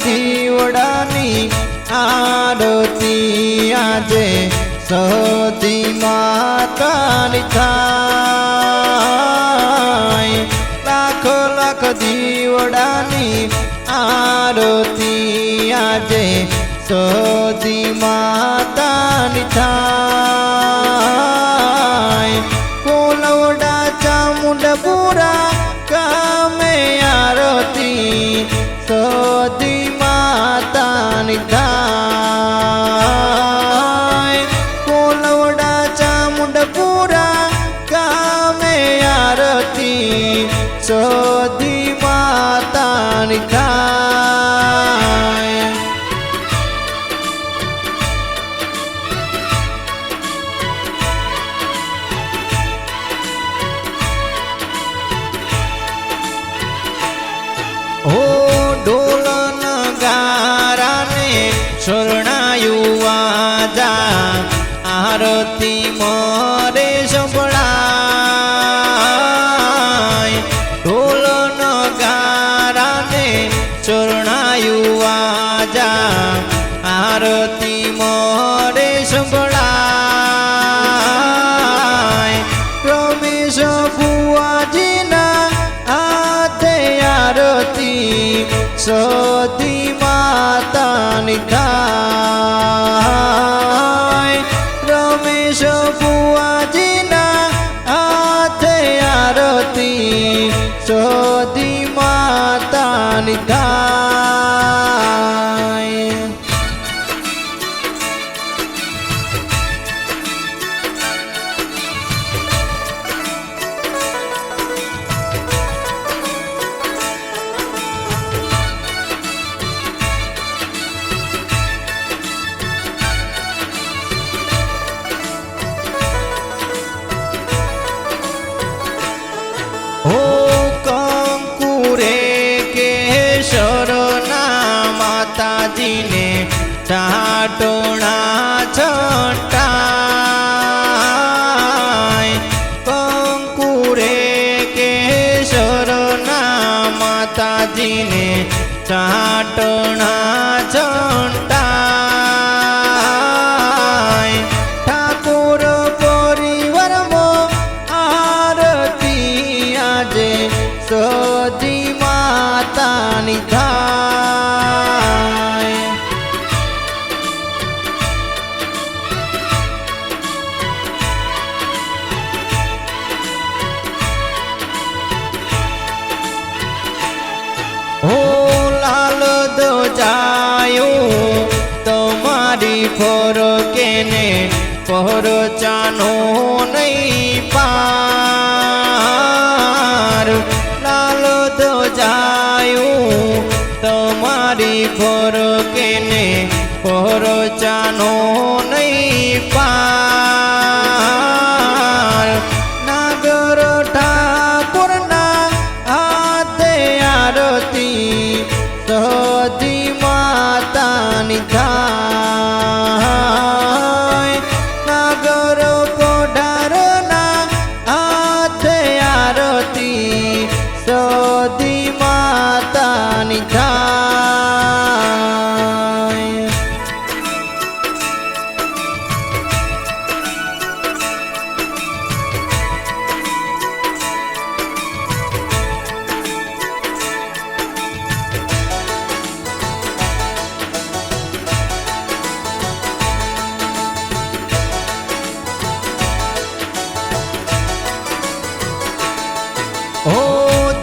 દીવડાની આરતી આજે સતી માતાની થાય। લાખ લાખ દીવડાની આરતી આજે સતી માતાની થાય। કોલવડા ચામુંડપુરા ગામે આરતી સતી માતાની થાય। કોલવડા ચામુંડપુરા ગામે આરતી સતી માતાની થાય। ढोल नगाराने शरणायु आजा आरती मोरे संभळाय। ढोल नगाराने शरणायु आजा आरती मोरे संभळाय। रमेश बुआजीना हाथे आरती सती मातानी थाय। रमेश बुआजीना हाथे आरती सती मातानी थाय। माताजी ने चाटोना छटाय। कंकुरे केशरना माताजी ने चाटोना छटाय। ठाकुर परिवार मो आरती आजे सती मातानी थाय। लाल ध्वजायो तमारी फरकेने पहचानो नहीं पार। लाल ध्वजायो तमारी फरकेने पहचानो नहीं पार। नागर ठाकुरना हाथे आरती सती मातानी थाय। नागर कोठारना हाथे आरती सती मातानी थाय।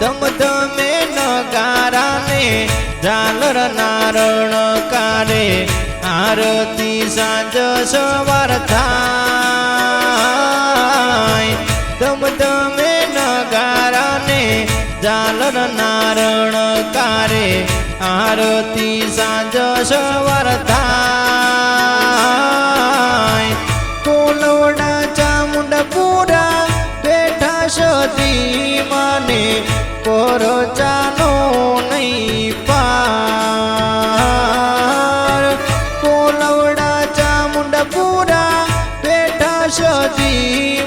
धम धमे नगारा ने झालर नारण कारे आरती सांज सवार थाय। धम धमे नगारा ने झालर नारण कारे आरती सांज सवार थाय। कोलवड़ा चामुंडपुरा बेठा सती माने पहचानो नहीं पार। कोलवड़ा चामुंडपुरा बेठा सती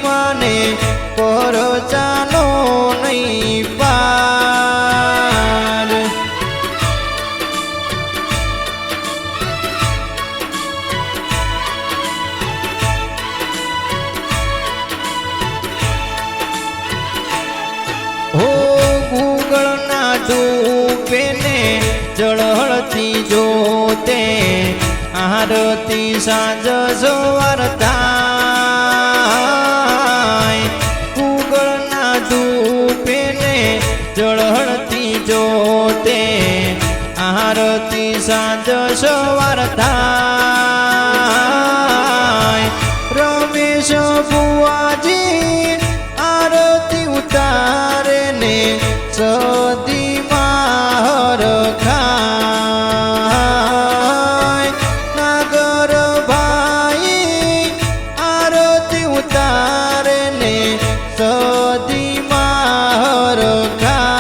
माने पहचानो नहीं पार। ધૂપે ને જળહળતી જોતે આરતી સાંજ સવાર થાય ઉગળના ધૂપે ને જળહળતી જોતે આરતી સાંજ સવાર થાય રમેશ બુઆજી આરતી ઉતારે ને સદી માહર ખાય નાગર ભાઈ આરતી ઉતારે ને સદી માહર ખાય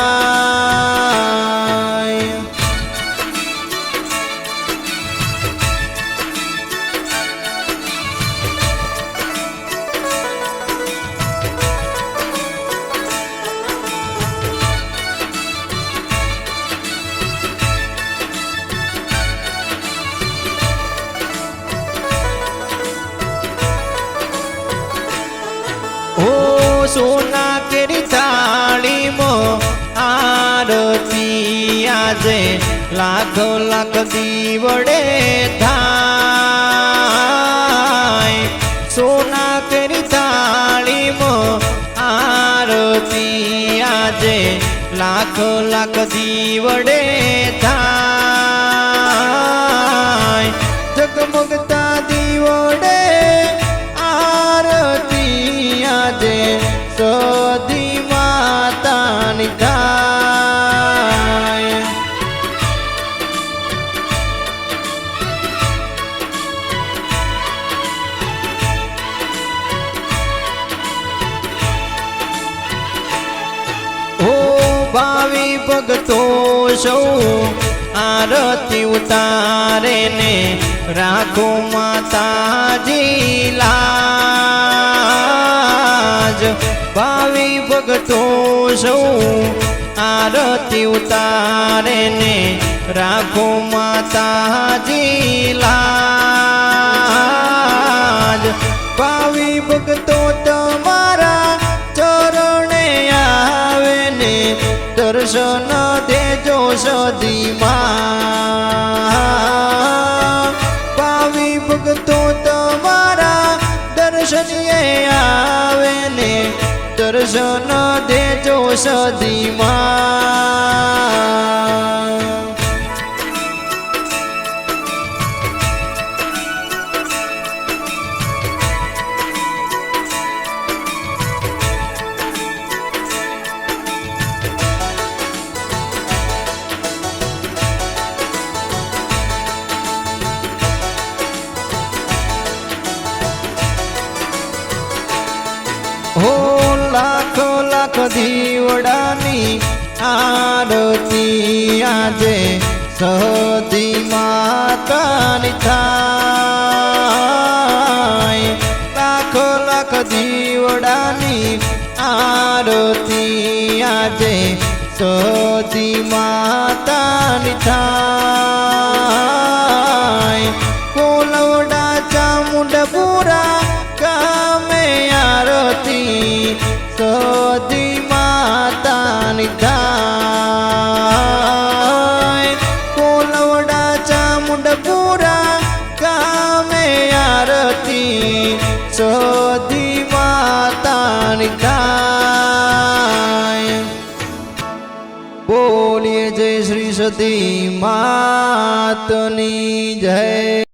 સોના કેરી થાળીમાં આરતી આજે લાખો લાખ દીવડે થાય સોના કેરી થાળીમાં આરતી આજે લાખો લાખ દીવડે થાય જગમગતા દીવડે આરતી આજે સદી માતાની થાય ઓ ભાવિ ભગતો સૌ આરતી ઉતારે ને રાખો માતાજી લાજ ભાવિ ભગતો સૌ આરતી ઉતારે ને રાખો માતાજી લાજ ભાવિ ભગતો તમારા ચરણે આવે ને દર્શન દેજો સદીમાં ભાવિ ભગતો તમારા દર્શનીએ આવે ને દર્શન દેજો સદીમાં હો લાખો લાખ દીવડાની આરતી આજે સદી માતાની થાય લાખો લાખ દીવડાની આરતી આજે સદી માતાની થાય કોલવડા ચામુંડપુરા ગામે આરતી સદી માતાની થાય કોલવડા ચામુંડપુરા ગામે આરતી સદી માતાની થાય બોલીએ જય શ્રી સતી માતની જય।